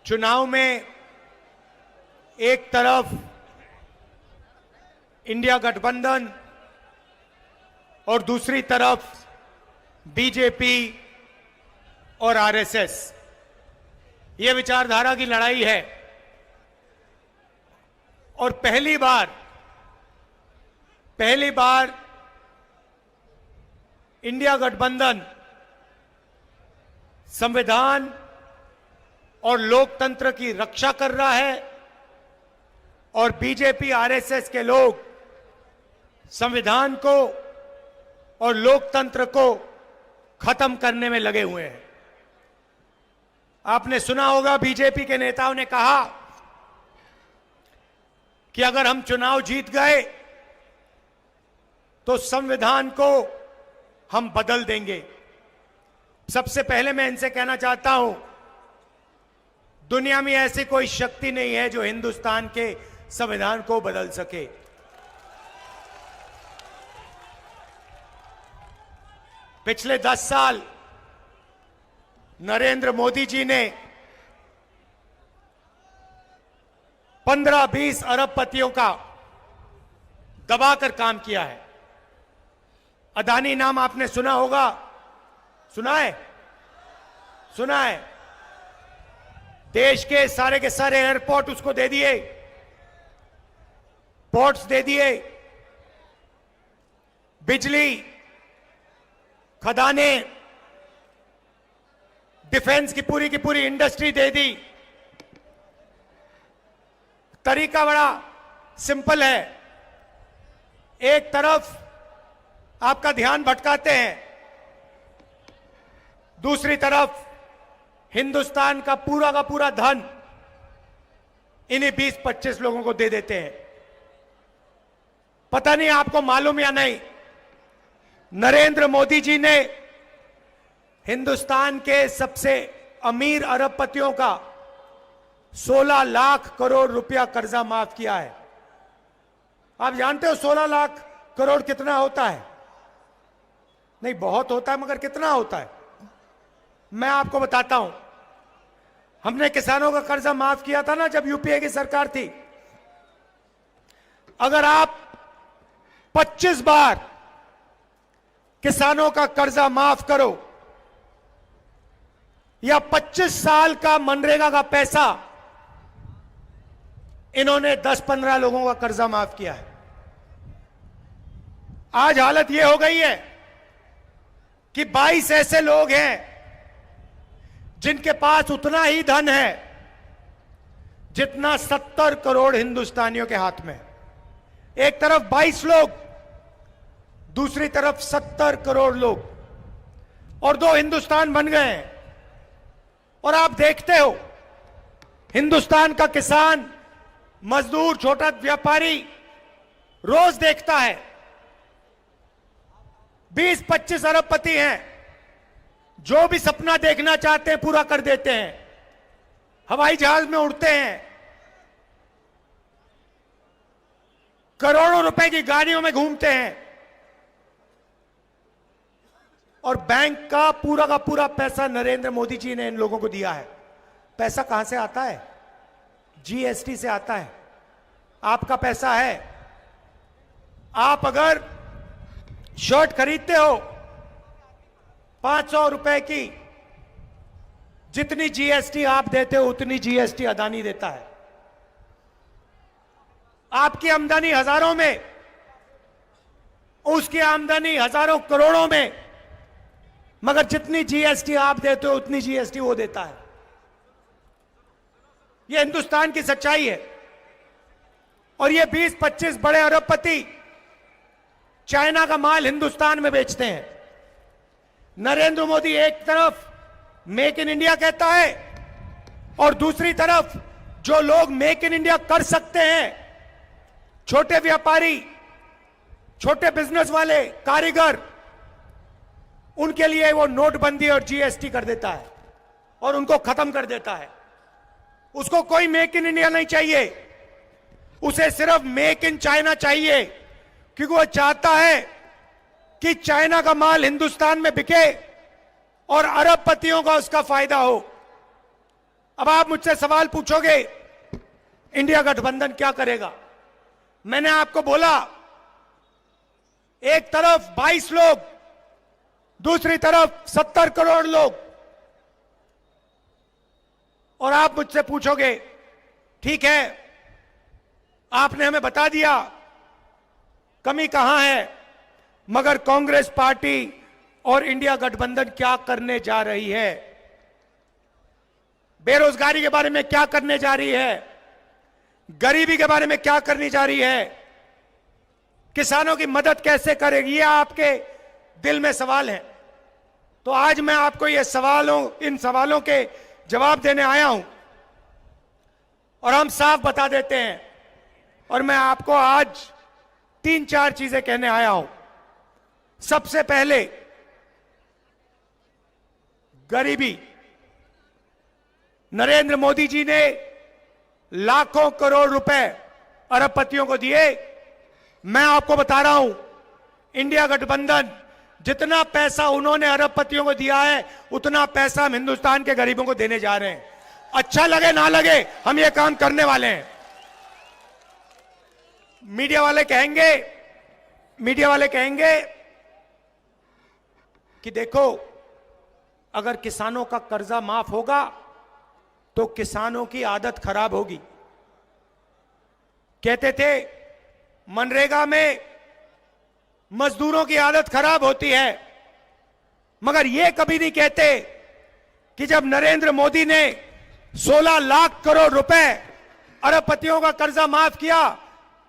चुनाव में एक तरफ इंडिया गठबंधन और दूसरी तरफ बीजेपी और आरएसएस, ये विचारधारा की लड़ाई है। और पहली बार इंडिया गठबंधन संविधान और लोकतंत्र की रक्षा कर रहा है और बीजेपी आरएसएस के लोग संविधान को और लोकतंत्र को खत्म करने में लगे हुए हैं। आपने सुना होगा, बीजेपी के नेताओं ने कहा कि अगर हम चुनाव जीत गए तो संविधान को हम बदल देंगे। सबसे पहले मैं इनसे कहना चाहता हूं, दुनिया में ऐसी कोई शक्ति नहीं है जो हिंदुस्तान के संविधान को बदल सके। पिछले 10 साल नरेंद्र मोदी जी ने 15-20 अरबपतियों का दबाकर काम किया है। अदानी नाम आपने सुना होगा, सुना है? देश के सारे एयरपोर्ट उसको दे दिए, पोर्ट्स दे दिए, बिजली, खदानें, डिफेंस की पूरी इंडस्ट्री दे दी। तरीका बड़ा सिंपल है। एक तरफ आपका ध्यान भटकाते हैं, दूसरी तरफ हिंदुस्तान का पूरा धन इन्हीं 20-25 लोगों को दे देते हैं। पता नहीं आपको मालूम या नहीं, नरेंद्र मोदी जी ने हिंदुस्तान के सबसे अमीर अरबपतियों का 16 लाख करोड़ रुपया कर्जा माफ किया है। आप जानते हो 16 लाख करोड़ कितना होता है? नहीं, बहुत होता है, मगर कितना होता है मैं आपको बताता हूं। हमने किसानों का कर्जा माफ किया था ना, जब यूपीए की सरकार थी। अगर आप 25 बार किसानों का कर्जा माफ करो या 25 साल का मनरेगा का पैसा, इन्होंने 10-15 लोगों का कर्जा माफ किया है। आज हालत यह हो गई है कि 22 ऐसे लोग हैं जिनके पास उतना ही धन है जितना 70 करोड़ हिंदुस्तानियों के हाथ में। एक तरफ 22 लोग, दूसरी तरफ 70 करोड़ लोग, और 2 हिंदुस्तान बन गए हैं। और आप देखते हो, हिंदुस्तान का किसान, मजदूर, छोटा व्यापारी रोज देखता है 20-25 अरबपति हैं, जो भी सपना देखना चाहते हैं पूरा कर देते हैं। हवाई जहाज में उड़ते हैं, करोड़ों रुपए की गाड़ियों में घूमते हैं, और बैंक का पूरा पैसा नरेंद्र मोदी जी ने इन लोगों को दिया है। पैसा कहां से आता है? जीएसटी से आता है। आपका पैसा है। आप अगर शर्ट खरीदते हो 500 रुपए की, जितनी जीएसटी आप देते हो उतनी जीएसटी अदानी देता है। आपकी आमदनी हजारों में, उसकी आमदनी हजारों करोड़ों में, मगर जितनी जीएसटी आप देते हो उतनी जीएसटी वो देता है। यह हिंदुस्तान की सच्चाई है। और ये 20-25 बड़े अरबपति चाइना का माल हिंदुस्तान में बेचते हैं। नरेंद्र मोदी एक तरफ मेक इन इंडिया कहता है और दूसरी तरफ जो लोग मेक इन इंडिया कर सकते हैं, छोटे व्यापारी, छोटे बिजनेस वाले, कारीगर, उनके लिए वो नोटबंदी और जीएसटी कर देता है और उनको खत्म कर देता है। उसको कोई मेक इन इंडिया नहीं चाहिए, उसे सिर्फ मेक इन चाइना चाहिए, क्योंकि वो चाहता है कि चाइना का माल हिंदुस्तान में बिके और अरबपतियों का उसका फायदा हो। अब आप मुझसे सवाल पूछोगे इंडिया गठबंधन क्या करेगा। मैंने आपको बोला एक तरफ 22 लोग, दूसरी तरफ 70 करोड़ लोग, और आप मुझसे पूछोगे ठीक है आपने हमें बता दिया कमी कहां है, मगर कांग्रेस पार्टी और इंडिया गठबंधन क्या करने जा रही है, बेरोजगारी के बारे में क्या करने जा रही है, गरीबी के बारे में क्या करने जा रही है, किसानों की मदद कैसे करेगी, ये आपके दिल में सवाल है। तो आज मैं आपको इन सवालों के जवाब देने आया हूं और हम साफ बता देते हैं। और मैं आपको आज 3-4 चीजें कहने आया हूं। सबसे पहले गरीबी। नरेंद्र मोदी जी ने लाखों करोड़ रुपए अरबपतियों को दिए। मैं आपको बता रहा हूं इंडिया गठबंधन जितना पैसा उन्होंने अरबपतियों को दिया है उतना पैसा हम हिंदुस्तान के गरीबों को देने जा रहे हैं। अच्छा लगे ना लगे हम ये काम करने वाले हैं। मीडिया वाले कहेंगे कि देखो अगर किसानों का कर्जा माफ होगा तो किसानों की आदत खराब होगी। कहते थे मनरेगा में मजदूरों की आदत खराब होती है, मगर यह कभी नहीं कहते कि जब नरेंद्र मोदी ने 16 लाख करोड़ रुपए अरबपतियों का कर्जा माफ किया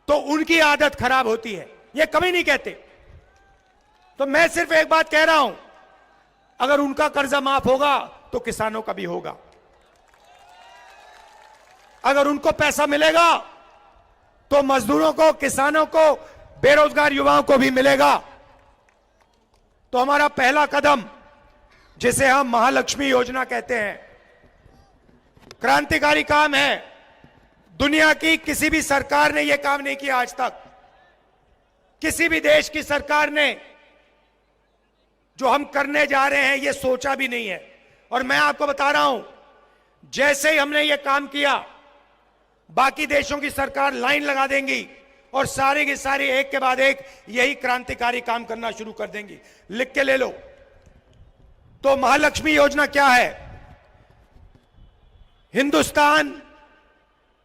तो उनकी आदत खराब होती है। यह कभी नहीं कहते। तो मैं सिर्फ एक बात कह रहा हूं, अगर उनका कर्जा माफ होगा तो किसानों का भी होगा। अगर उनको पैसा मिलेगा तो मजदूरों को, किसानों को, बेरोजगार युवाओं को भी मिलेगा। तो हमारा पहला कदम, जिसे हम महालक्ष्मी योजना कहते हैं, क्रांतिकारी काम है। दुनिया की किसी भी सरकार ने यह काम नहीं किया आज तक। किसी भी देश की सरकार ने जो हम करने जा रहे हैं यह सोचा भी नहीं है। और मैं आपको बता रहा हूं, जैसे ही हमने यह काम किया बाकी देशों की सरकार लाइन लगा देंगी और सारी की सारी एक के बाद एक यही क्रांतिकारी काम करना शुरू कर देंगी। लिख के ले लो। तो महालक्ष्मी योजना क्या है? हिंदुस्तान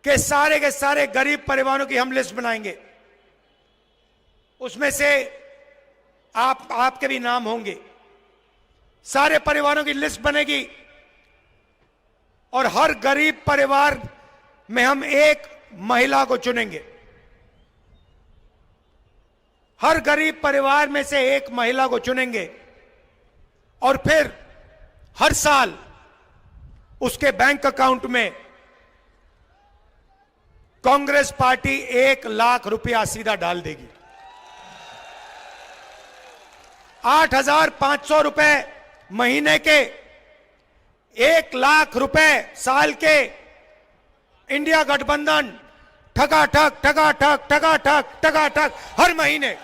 के सारे गरीब परिवारों की हम लिस्ट बनाएंगे। उसमें से आपके भी नाम होंगे। सारे परिवारों की लिस्ट बनेगी और हर गरीब परिवार में हम एक महिला को चुनेंगे। हर गरीब परिवार में से एक महिला को चुनेंगे और फिर हर साल उसके बैंक अकाउंट में कांग्रेस पार्टी 1 लाख रुपया सीधा डाल देगी। 8,500 रुपए महीने के, 1 लाख रुपए साल के, इंडिया गठबंधन ठगाठक हर महीने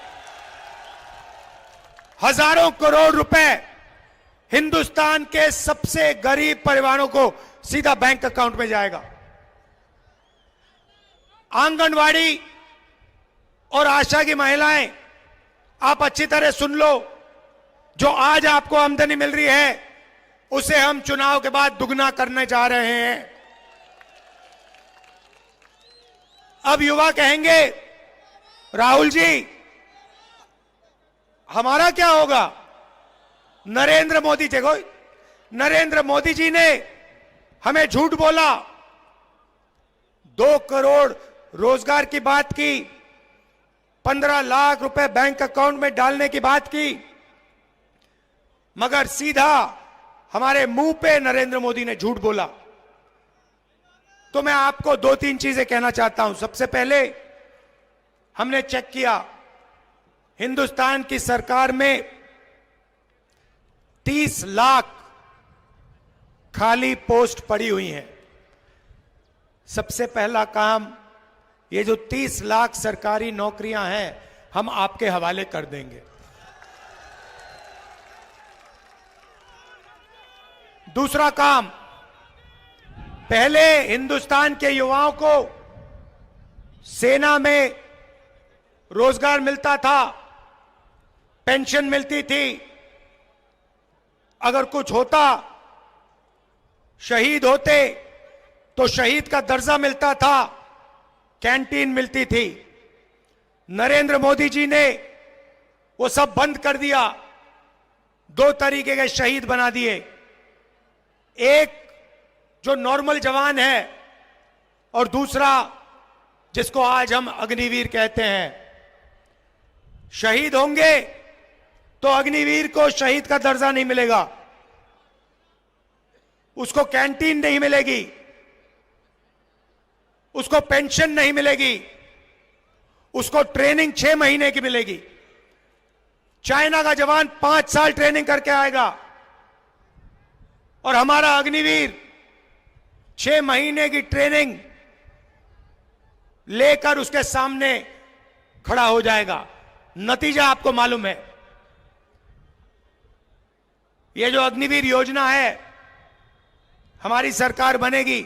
हजारों करोड़ रुपए हिंदुस्तान के सबसे गरीब परिवारों को सीधा बैंक अकाउंट में जाएगा। आंगनवाड़ी और आशा की महिलाएं, आप अच्छी तरह सुन लो, जो आज आपको आमदनी मिल रही है उसे हम चुनाव के बाद दुगना करने जा रहे हैं। अब युवा कहेंगे राहुल जी हमारा क्या होगा? नरेंद्र मोदी जी ने हमें झूठ बोला, 2 करोड़ रोजगार की बात की, 15 लाख रुपए बैंक अकाउंट में डालने की बात की, मगर सीधा हमारे मुंह पे नरेंद्र मोदी ने झूठ बोला। तो मैं आपको 2-3 चीजें कहना चाहता हूं। सबसे पहले हमने चेक किया, हिंदुस्तान की सरकार में 30 लाख खाली पोस्ट पड़ी हुई हैं। सबसे पहला काम, ये जो 30 लाख सरकारी नौकरियां हैं हम आपके हवाले कर देंगे। दूसरा काम, पहले हिंदुस्तान के युवाओं को सेना में रोजगार मिलता था, पेंशन मिलती थी, अगर कुछ होता, शहीद होते तो शहीद का दर्जा मिलता था, कैंटीन मिलती थी। नरेंद्र मोदी जी ने वो सब बंद कर दिया, दो तरीके के शहीद बना दिए। एक जो नॉर्मल जवान है और दूसरा जिसको आज हम अग्निवीर कहते हैं। शहीद होंगे तो अग्निवीर को शहीद का दर्जा नहीं मिलेगा, उसको कैंटीन नहीं मिलेगी, उसको पेंशन नहीं मिलेगी, उसको ट्रेनिंग 6 महीने की मिलेगी। चाइना का जवान 5 साल ट्रेनिंग करके आएगा और हमारा अग्निवीर 6 महीने की ट्रेनिंग लेकर उसके सामने खड़ा हो जाएगा। नतीजा आपको मालूम है। यह जो अग्निवीर योजना है, हमारी सरकार बनेगी,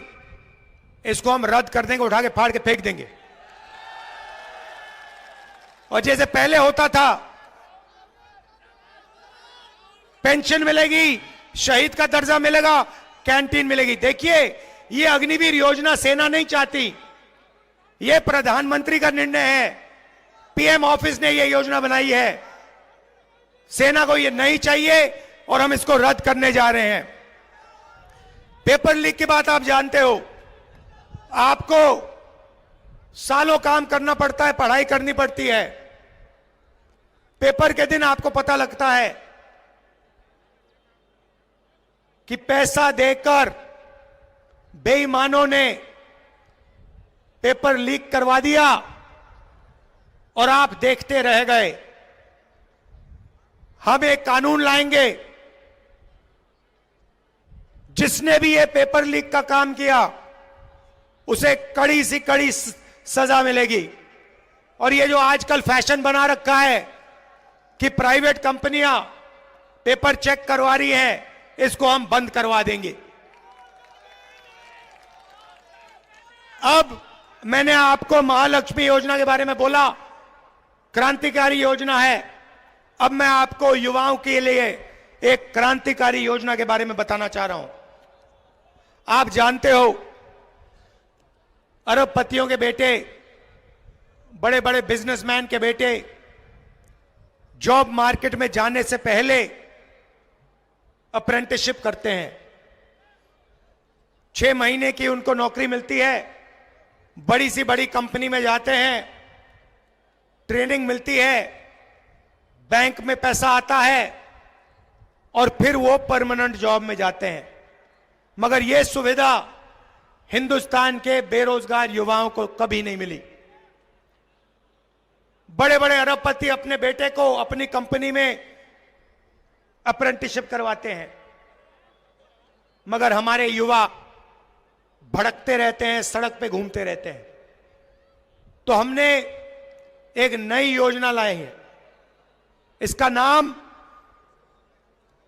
इसको हम रद्द कर देंगे, उठा के फाड़ के फेंक देंगे। और जैसे पहले होता था, पेंशन मिलेगी, शहीद का दर्जा मिलेगा, कैंटीन मिलेगी। देखिए, ये अग्निवीर योजना सेना नहीं चाहती, ये प्रधानमंत्री का निर्णय है, पीएम ऑफिस ने ये योजना बनाई है। सेना को ये नहीं चाहिए और हम इसको रद्द करने जा रहे हैं। पेपर लीक की बात आप जानते हो, आपको सालों काम करना पड़ता है, पढ़ाई करनी पड़ती है, पेपर के दिन आपको पता लगता है कि पैसा देकर बेईमानों ने पेपर लीक करवा दिया और आप देखते रह गए। हम एक कानून लाएंगे, जिसने भी ये पेपर लीक का काम किया उसे कड़ी सी कड़ी सजा मिलेगी। और ये जो आजकल फैशन बना रखा है कि प्राइवेट कंपनियां पेपर चेक करवा रही हैं, इसको हम बंद करवा देंगे। अब मैंने आपको महालक्ष्मी योजना के बारे में बोला, क्रांतिकारी योजना है। अब मैं आपको युवाओं के लिए एक क्रांतिकारी योजना के बारे में बताना चाह रहा हूं। आप जानते हो, अरबपतियों के बेटे, बड़े बड़े बिजनेसमैन के बेटे जॉब मार्केट में जाने से पहले अप्रेंटिसशिप करते हैं। 6 महीने की उनको नौकरी मिलती है, बड़ी सी बड़ी कंपनी में जाते हैं, ट्रेनिंग मिलती है, बैंक में पैसा आता है और फिर वो परमानेंट जॉब में जाते हैं। मगर ये सुविधा हिंदुस्तान के बेरोजगार युवाओं को कभी नहीं मिली। बड़े बड़े अरबपति अपने बेटे को अपनी कंपनी में अप्रेंटिसशिप करवाते हैं, मगर हमारे युवा भड़कते रहते हैं, सड़क पे घूमते रहते हैं। तो हमने एक नई योजना लाई है, इसका नाम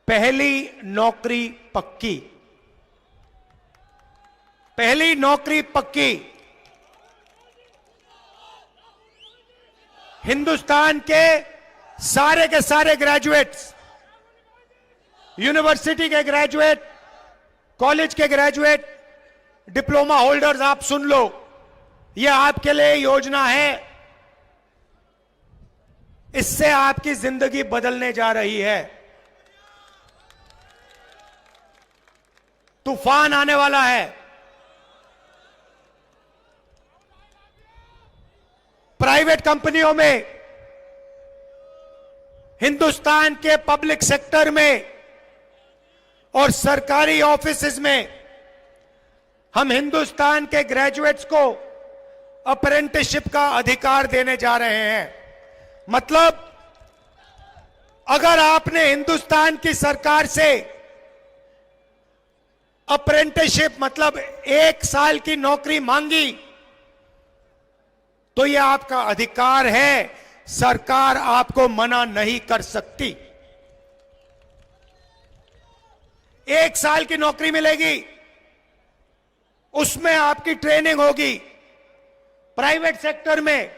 पहली नौकरी पक्की। पहली नौकरी पक्की। हिंदुस्तान के सारे ग्रेजुएट्स, यूनिवर्सिटी के ग्रेजुएट, कॉलेज के ग्रेजुएट, डिप्लोमा होल्डर्स, आप सुन लो, यह आपके लिए योजना है। इससे आपकी जिंदगी बदलने जा रही है। तूफान आने वाला है। प्राइवेट कंपनियों में, हिंदुस्तान के पब्लिक सेक्टर में और सरकारी ऑफिसेज में हम हिंदुस्तान के ग्रेजुएट्स को अप्रेंटिसशिप का अधिकार देने जा रहे हैं। मतलब, अगर आपने हिंदुस्तान की सरकार से अप्रेंटिसशिप मतलब 1 साल की नौकरी मांगी, तो यह आपका अधिकार है, सरकार आपको मना नहीं कर सकती। 1 साल की नौकरी मिलेगी, उसमें आपकी ट्रेनिंग होगी। प्राइवेट सेक्टर में,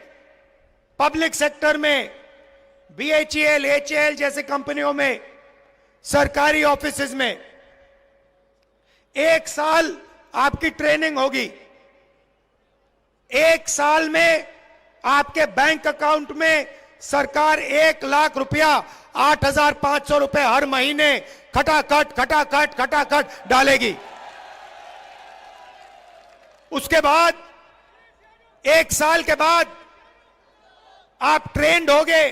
पब्लिक सेक्टर में, बीएचईएल, एचएएल जैसे कंपनियों में, सरकारी ऑफिसेज में 1 साल आपकी ट्रेनिंग होगी। 1 साल में आपके बैंक अकाउंट में सरकार 1 लाख रुपया, 8,500 रुपए हर महीने खटाखट डालेगी। उसके बाद 1 साल के बाद आप ट्रेंड होगे।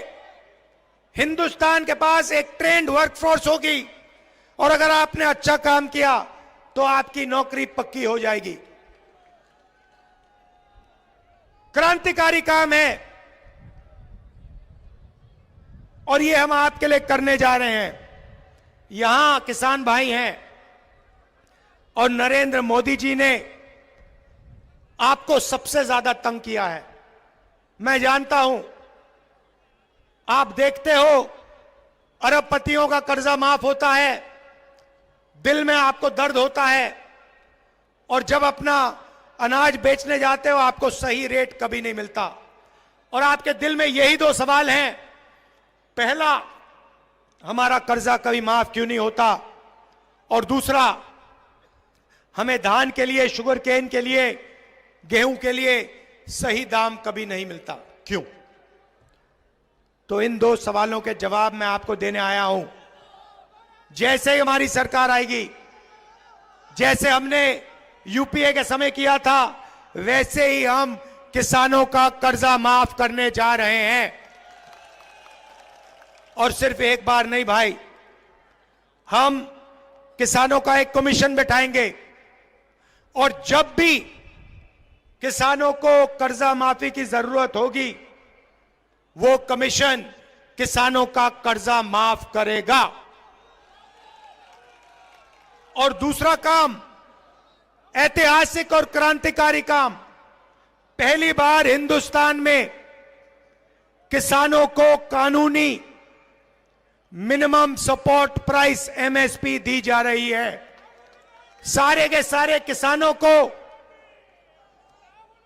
हिंदुस्तान के पास एक ट्रेंड वर्कफोर्स होगी और अगर आपने अच्छा काम किया तो आपकी नौकरी पक्की हो जाएगी। क्रांतिकारी काम है और ये हम आपके लिए करने जा रहे हैं। यहां किसान भाई हैं और नरेंद्र मोदी जी ने आपको सबसे ज्यादा तंग किया है। मैं जानता हूं, आप देखते हो अरबपतियों का कर्जा माफ होता है, दिल में आपको दर्द होता है और जब अपना अनाज बेचने जाते हो आपको सही रेट कभी नहीं मिलता और आपके दिल में यही 2 सवाल हैं। पहला, हमारा कर्जा कभी माफ क्यों नहीं होता, और दूसरा, हमें धान के लिए, शुगर केन के लिए, गेहूं के लिए सही दाम कभी नहीं मिलता, क्यों? तो इन 2 सवालों के जवाब मैं आपको देने आया हूं। जैसे ही हमारी सरकार आएगी, जैसे हमने यूपीए के समय किया था, वैसे ही हम किसानों का कर्जा माफ करने जा रहे हैं। और सिर्फ एक बार नहीं भाई, हम किसानों का एक कमीशन बैठाएंगे और जब भी किसानों को कर्जा माफी की जरूरत होगी वो कमीशन किसानों का कर्जा माफ करेगा। और दूसरा काम, ऐतिहासिक और क्रांतिकारी काम, पहली बार हिंदुस्तान में किसानों को कानूनी मिनिमम सपोर्ट प्राइस एमएसपी दी जा रही है। सारे के सारे किसानों को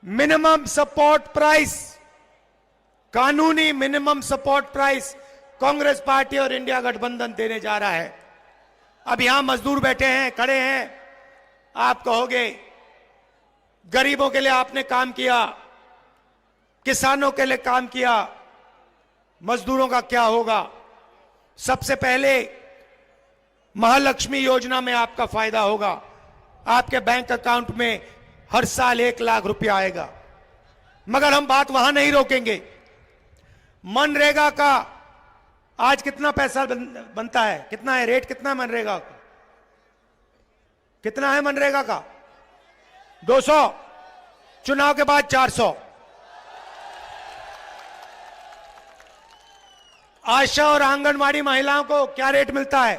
मिनिमम सपोर्ट प्राइस, कानूनी minimum support price Congress party और इंडिया गठबंधन देने जा रहा है। अब यहां मजदूर बैठे हैं, खड़े हैं, आप कहोगे गरीबों के लिए आपने काम किया, किसानों के लिए काम किया, मजदूरों का क्या होगा? सबसे पहले महालक्ष्मी योजना में आपका फायदा होगा। आपके बैंक अकाउंट में हर साल 1 लाख रुपया आएगा। मगर हम बात वहां नहीं रोकेंगे। मनरेगा का आज कितना पैसा बनता है, कितना है रेट, कितना है मनरेगा का? कितना है मनरेगा का? 200, चुनाव के बाद 400। आशा और आंगनवाड़ी महिलाओं को क्या रेट मिलता है?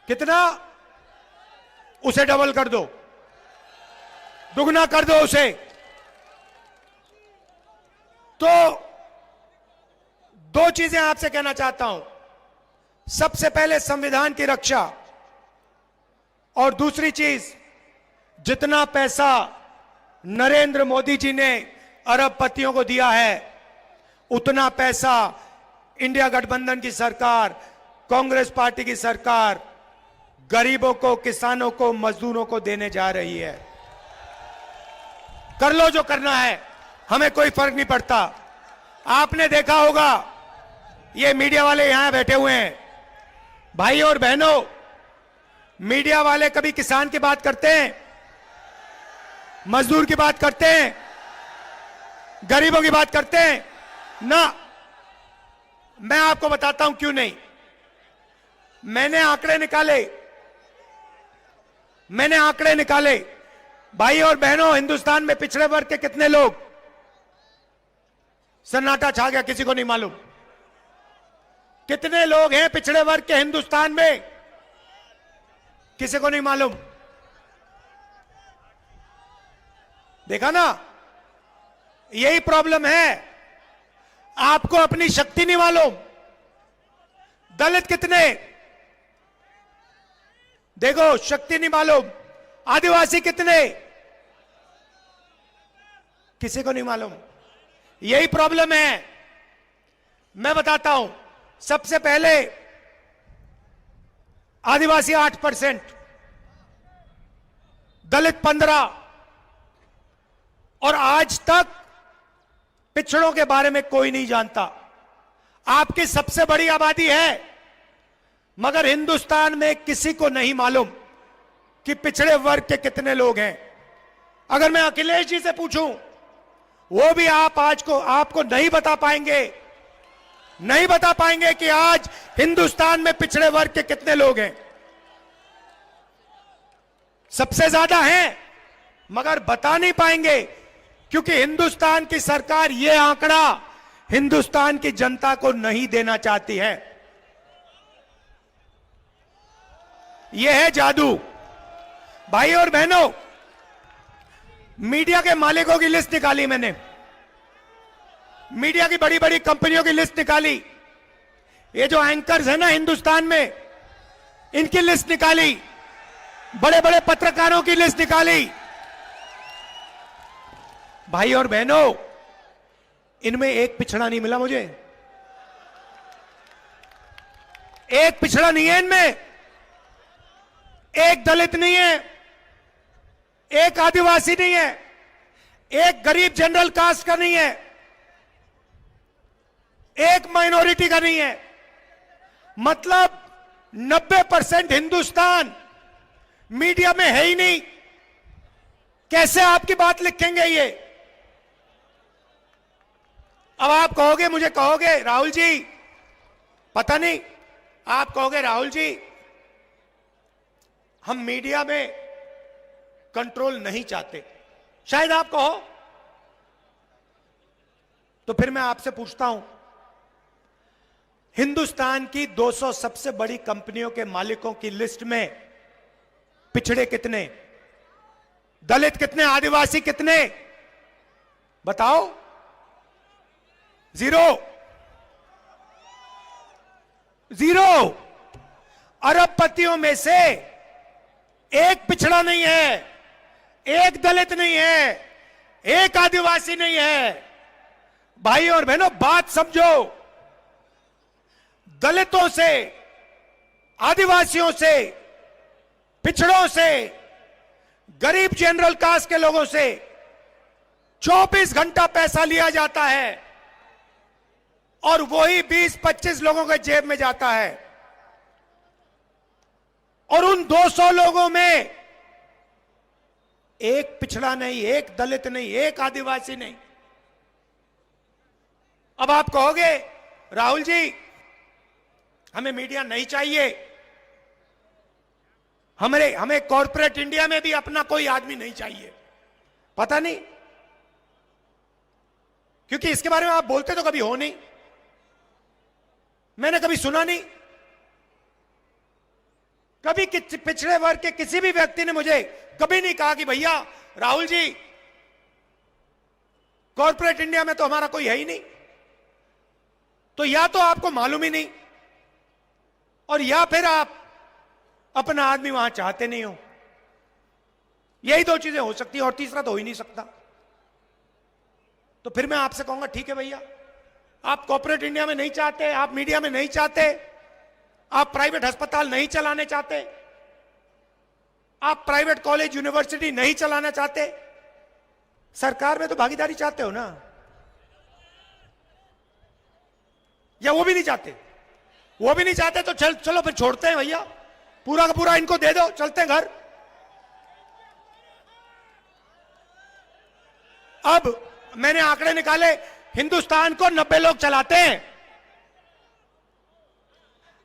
कितना? उसे डबल कर दो, दुगना कर दो उसे। तो 2 चीजें आपसे कहना चाहता हूं। सबसे पहले संविधान की रक्षा, और दूसरी चीज, जितना पैसा नरेंद्र मोदी जी ने अरबपतियों को दिया है उतना पैसा इंडिया गठबंधन की सरकार, कांग्रेस पार्टी की सरकार गरीबों को, किसानों को, मजदूरों को देने जा रही है। कर लो जो करना है, हमें कोई फर्क नहीं पड़ता। आपने देखा होगा, ये मीडिया वाले यहां बैठे हुए हैं, भाई और बहनों, मीडिया वाले कभी किसान की बात करते हैं, मजदूर की बात करते हैं, गरीबों की बात करते हैं? ना। मैं आपको बताता हूं क्यों नहीं। मैंने आंकड़े निकाले। भाई और बहनों, हिंदुस्तान में पिछड़े वर्ग के कितने लोग? सन्नाटा छा गया, किसी को नहीं मालूम। कितने लोग हैं पिछड़े वर्ग के हिंदुस्तान में? किसी को नहीं मालूम। देखा ना, यही प्रॉब्लम है। आपको अपनी शक्ति नहीं मालूम। दलित कितने? देखो, शक्ति नहीं मालूम। आदिवासी कितने, किसी को नहीं मालूम। यही प्रॉब्लम है। मैं बताता हूं। सबसे पहले आदिवासी 8%, दलित 15%, और आज तक पिछड़ों के बारे में कोई नहीं जानता। आपकी सबसे बड़ी आबादी है, मगर हिंदुस्तान में किसी को नहीं मालूम कि पिछड़े वर्ग के कितने लोग हैं। अगर मैं अखिलेश जी से पूछूं, वो भी आपको नहीं बता पाएंगे कि आज हिंदुस्तान में पिछड़े वर्ग के कितने लोग हैं। सबसे ज्यादा हैं, मगर बता नहीं पाएंगे, क्योंकि हिंदुस्तान की सरकार यह आंकड़ा हिंदुस्तान की जनता को नहीं देना चाहती है। यह है जादू। भाई और बहनों, मीडिया के मालिकों की लिस्ट निकाली मैंने, मीडिया की बड़ी बड़ी कंपनियों की लिस्ट निकाली, ये जो एंकर्स है ना हिंदुस्तान में, इनकी लिस्ट निकाली, बड़े बड़े पत्रकारों की लिस्ट निकाली। भाई और बहनों, इनमें एक पिछड़ा नहीं मिला मुझे, एक पिछड़ा नहीं है इनमें, एक दलित नहीं है, एक आदिवासी नहीं है, एक गरीब जनरल कास्ट का नहीं है, एक माइनॉरिटी का नहीं है। मतलब 90% हिंदुस्तान मीडिया में है ही नहीं। कैसे आपकी बात लिखेंगे ये? अब आप कहोगे, मुझे कहोगे राहुल जी, पता नहीं, आप कहोगे राहुल जी हम मीडिया में कंट्रोल नहीं चाहते, शायद आप कहो। तो फिर मैं आपसे पूछता हूं, हिंदुस्तान की 200 सबसे बड़ी कंपनियों के मालिकों की लिस्ट में पिछड़े कितने, दलित कितने, आदिवासी कितने? बताओ। जीरो। अरबपतियों में से एक पिछड़ा नहीं है, एक दलित नहीं है, एक आदिवासी नहीं है। भाई और बहनों, बात समझो। दलितों से, आदिवासियों से, पिछड़ों से, गरीब जनरल कास्ट के लोगों से 24 घंटा पैसा लिया जाता है और वही 20-25 लोगों के जेब में जाता है। और उन 200 लोगों में एक पिछड़ा नहीं, एक दलित नहीं, एक आदिवासी नहीं। अब आप कहोगे राहुल जी हमें मीडिया नहीं चाहिए, हमें कॉर्पोरेट इंडिया में भी अपना कोई आदमी नहीं चाहिए। पता नहीं, क्योंकि इसके बारे में आप बोलते तो कभी हो नहीं, मैंने कभी सुना नहीं। कभी पिछड़े वर्ग के किसी भी व्यक्ति ने मुझे कभी नहीं कहा कि भैया राहुल जी कॉर्पोरेट इंडिया में तो हमारा कोई है ही नहीं। तो या तो आपको मालूम ही नहीं, और या फिर आप अपना आदमी वहां चाहते नहीं हो। यही दो चीजें हो सकती है, और तीसरा तो हो ही नहीं सकता। तो फिर मैं आपसे कहूंगा ठीक है भैया, आप कॉर्पोरेट इंडिया में नहीं चाहते, आप मीडिया में नहीं चाहते, आप प्राइवेट अस्पताल नहीं चलाने चाहते, आप प्राइवेट कॉलेज यूनिवर्सिटी नहीं चलाना चाहते, सरकार में तो भागीदारी चाहते हो ना, या वो भी नहीं चाहते? वो भी नहीं चाहते तो चलो फिर छोड़ते हैं भैया, पूरा का पूरा इनको दे दो, चलते हैं घर। अब मैंने आंकड़े निकाले, हिंदुस्तान को 90 लोग चलाते हैं।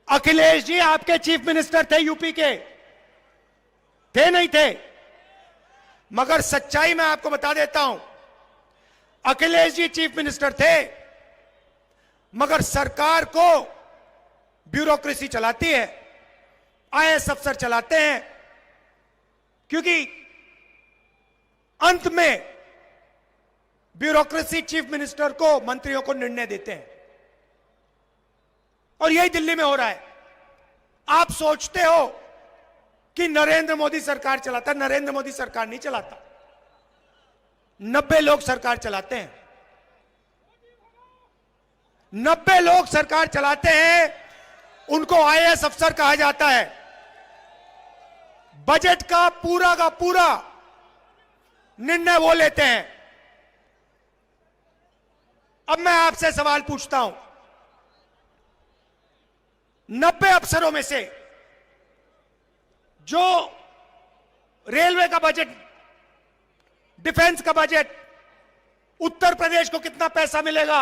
अखिलेश जी आपके चीफ मिनिस्टर थे यूपी के, थे नहीं थे? मगर सच्चाई मैं आपको बता देता हूं, अखिलेश जी चीफ मिनिस्टर थे, मगर सरकार को ब्यूरोक्रेसी चलाती है, आईएएस अफसर चलाते हैं, क्योंकि अंत में ब्यूरोक्रेसी चीफ मिनिस्टर को, मंत्रियों को निर्णय देते हैं। और यही दिल्ली में हो रहा है। आप सोचते हो कि नरेंद्र मोदी सरकार चलाता। नरेंद्र मोदी सरकार नहीं चलाता, 90 लोग सरकार चलाते हैं। 90 लोग सरकार चलाते हैं, उनको आईएएस अफसर कहा जाता है। बजट का पूरा निर्णय वो लेते हैं। अब मैं आपसे सवाल पूछता हूं, 90 अफसरों में से जो रेलवे का बजट, डिफेंस का बजट, उत्तर प्रदेश को कितना पैसा मिलेगा,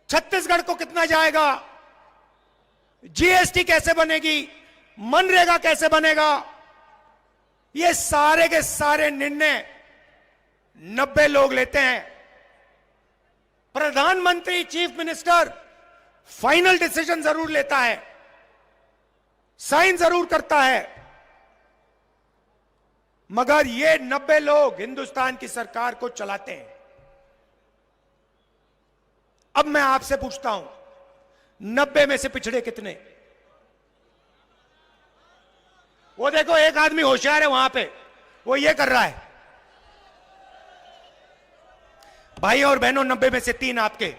छत्तीसगढ़ को कितना जाएगा, जीएसटी कैसे बनेगी, मनरेगा कैसे बनेगा, ये सारे के सारे निर्णय 90 लोग लेते हैं। प्रधानमंत्री, चीफ मिनिस्टर फाइनल डिसीजन जरूर लेता है, साइन जरूर करता है, मगर ये 90 लोग हिंदुस्तान की सरकार को चलाते हैं। अब मैं आपसे पूछता हूं, 90 में से पिछड़े कितने? वो देखो एक आदमी होशियार है वहां पे, वो ये कर रहा है। भाई और बहनों, 90 में से 3 आपके,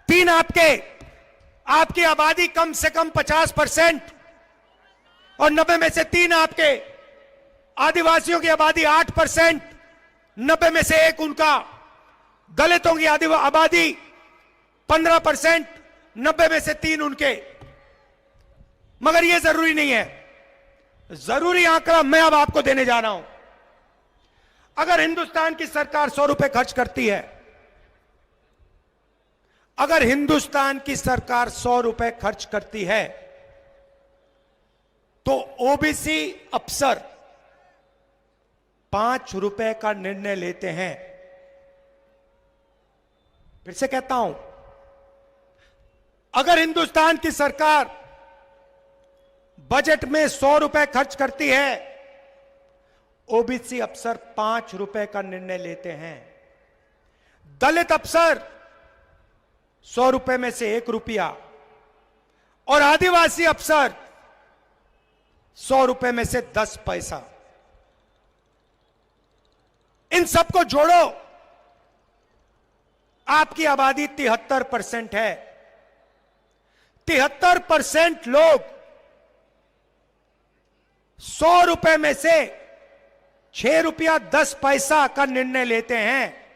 3 आपके। आपकी आबादी कम से कम 50% और 90 में से 3 आपके। आदिवासियों की आबादी 8%, 90 में से 1 उनका। दलितों की आबादी 15%, 90 में से 3 उनके। मगर यह जरूरी नहीं है, जरूरी आंकड़ा मैं अब आपको देने जा रहा हूं। अगर हिंदुस्तान की सरकार 100 रुपए खर्च करती है, अगर हिंदुस्तान की सरकार 100 रुपए खर्च करती है, तो ओबीसी अफसर 5 रुपए का निर्णय लेते हैं। फिर से कहता हूं, अगर हिंदुस्तान की सरकार बजट में 100 रुपए खर्च करती है, ओबीसी अफसर 5 रुपए का निर्णय लेते हैं। दलित अफसर 100 रुपए में से 1 रुपया, और आदिवासी अफसर 100 रुपए में से 10 पैसा। इन सबको जोड़ो, आपकी आबादी 73% है। 73% लोग 100 रुपए में से 6 रुपया 10 पैसा का निर्णय लेते हैं।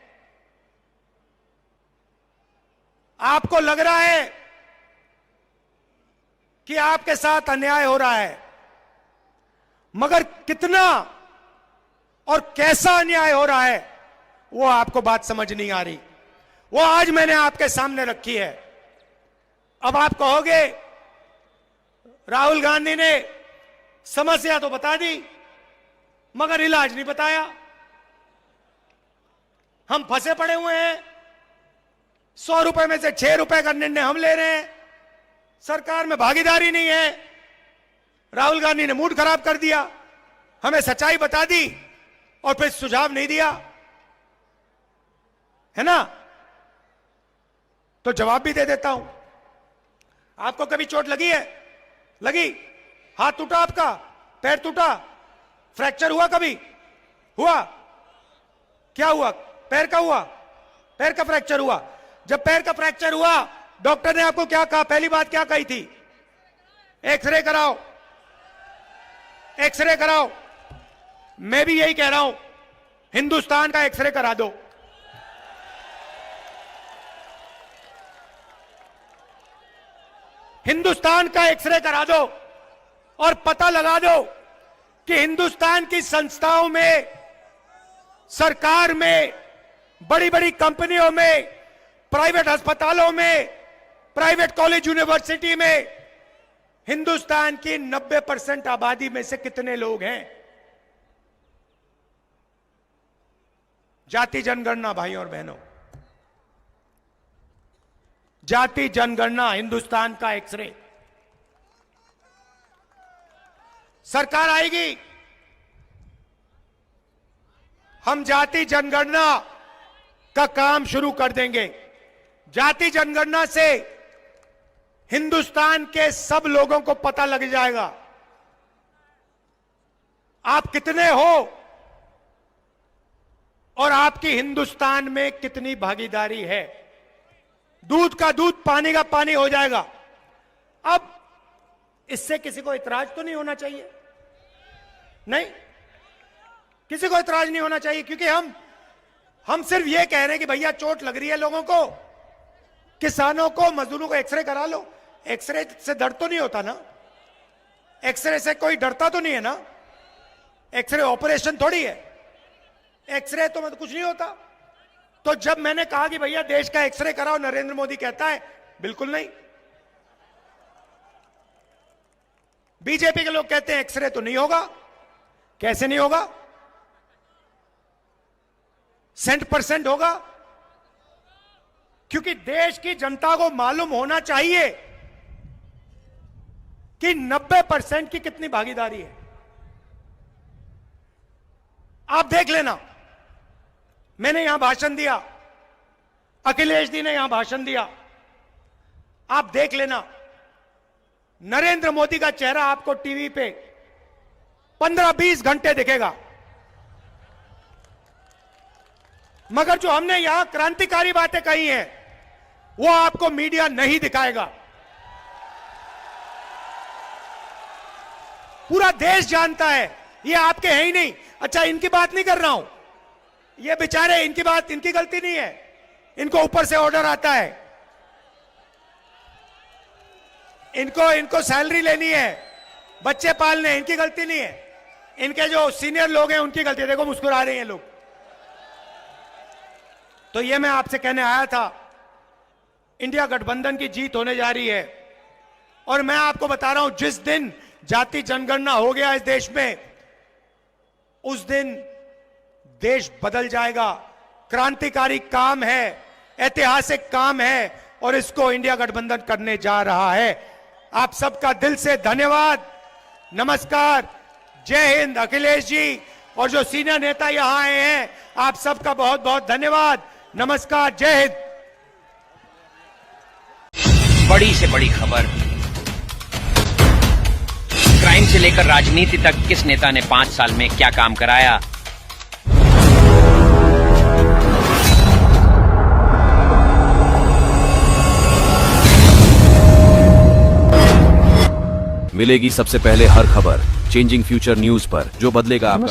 आपको लग रहा है कि आपके साथ अन्याय हो रहा है, मगर कितना और कैसा अन्याय हो रहा है वो आपको बात समझ नहीं आ रही। वो आज मैंने आपके सामने रखी है। अब आप कहोगे राहुल गांधी ने समस्या तो बता दी मगर इलाज नहीं बताया, हम फंसे पड़े हुए हैं, 100 रुपए में से 6 रुपए का निर्णय हम ले रहे हैं, सरकार में भागीदारी नहीं है। राहुल गांधी ने मूड खराब कर दिया, हमें सच्चाई बता दी और फिर सुझाव नहीं दिया, है ना? तो जवाब भी दे देता हूं। आपको कभी चोट लगी है? लगी? हाथ टूटा आपका? पैर टूटा? फ्रैक्चर हुआ कभी? हुआ? क्या हुआ? पैर का हुआ? पैर का फ्रैक्चर हुआ। जब पैर का फ्रैक्चर हुआ, डॉक्टर ने आपको क्या कहा? पहली बात क्या कही थी? एक्सरे कराओ, एक्सरे कराओ। मैं भी यही कह रहा हूं, हिंदुस्तान का एक्सरे करा दो। हिंदुस्तान का एक्सरे करा दो और पता लगा दो कि हिंदुस्तान की संस्थाओं में, सरकार में, बड़ी बड़ी कंपनियों में, प्राइवेट अस्पतालों में, प्राइवेट कॉलेज यूनिवर्सिटी में हिंदुस्तान की 90% आबादी में से कितने लोग हैं? जाति जनगणना भाइयों और बहनों, जाति जनगणना, हिंदुस्तान का एक्सरे। सरकार आएगी, हम जाति जनगणना का काम शुरू कर देंगे। जाति जनगणना से हिंदुस्तान के सब लोगों को पता लग जाएगा आप कितने हो और आपकी हिंदुस्तान में कितनी भागीदारी है। दूध का दूध, पानी का पानी हो जाएगा। अब इससे किसी को इतराज तो नहीं होना चाहिए, नहीं, किसी को इतराज नहीं होना चाहिए, क्योंकि हम सिर्फ ये कह रहे हैं कि भैया चोट लग रही है लोगों को, किसानों को, मजदूरों को एक्सरे करा लो। एक्सरे से दर्द तो नहीं होता ना, एक्सरे से कोई डरता तो नहीं है ना, एक्सरे ऑपरेशन थोड़ी है, एक्सरे तो मतलब कुछ नहीं होता। तो जब मैंने कहा कि भैया देश का एक्सरे कराओ, नरेंद्र मोदी कहता है बिल्कुल नहीं। बीजेपी के लोग कहते हैं एक्सरे तो नहीं होगा। कैसे नहीं होगा? 100% होगा, क्योंकि देश की जनता को मालूम होना चाहिए कि 90% की कितनी भागीदारी है। आप देख लेना, मैंने यहां भाषण दिया, अखिलेश जी ने यहां भाषण दिया, आप देख लेना, नरेंद्र मोदी का चेहरा आपको टीवी पे 15-20 घंटे दिखेगा, मगर जो हमने यहां क्रांतिकारी बातें कही हैं वो आपको मीडिया नहीं दिखाएगा। पूरा देश जानता है, ये आपके हैं ही नहीं। अच्छा, इनकी बात नहीं कर रहा हूं, ये बेचारे, इनकी बात, इनकी गलती नहीं है, इनको ऊपर से ऑर्डर आता है, इनको सैलरी लेनी है, बच्चे पालने, इनकी गलती नहीं है, इनके जो सीनियर लोग हैं उनकी गलती है। देखो मुस्कुरा रहे हैं लोग। तो ये मैं आपसे कहने आया था, इंडिया गठबंधन की जीत होने जा रही है, और मैं आपको बता रहा हूं, जिस दिन जाति जनगणना हो गया इस देश में, उस दिन देश बदल जाएगा। क्रांतिकारी काम है, ऐतिहासिक काम है, और इसको इंडिया गठबंधन करने जा रहा है। आप सबका दिल से धन्यवाद, नमस्कार, जय हिंद। अखिलेश जी और जो सीनियर नेता यहां आए हैं, आप सबका बहुत बहुत धन्यवाद, नमस्कार, जय हिंद। बड़ी से बड़ी खबर, क्राइम से लेकर राजनीति तक किस नेता ने 5 साल में क्या काम कराया। मिलेगी सबसे पहले हर खबर चेंजिंग फ्यूचर न्यूज पर, जो बदलेगा आपका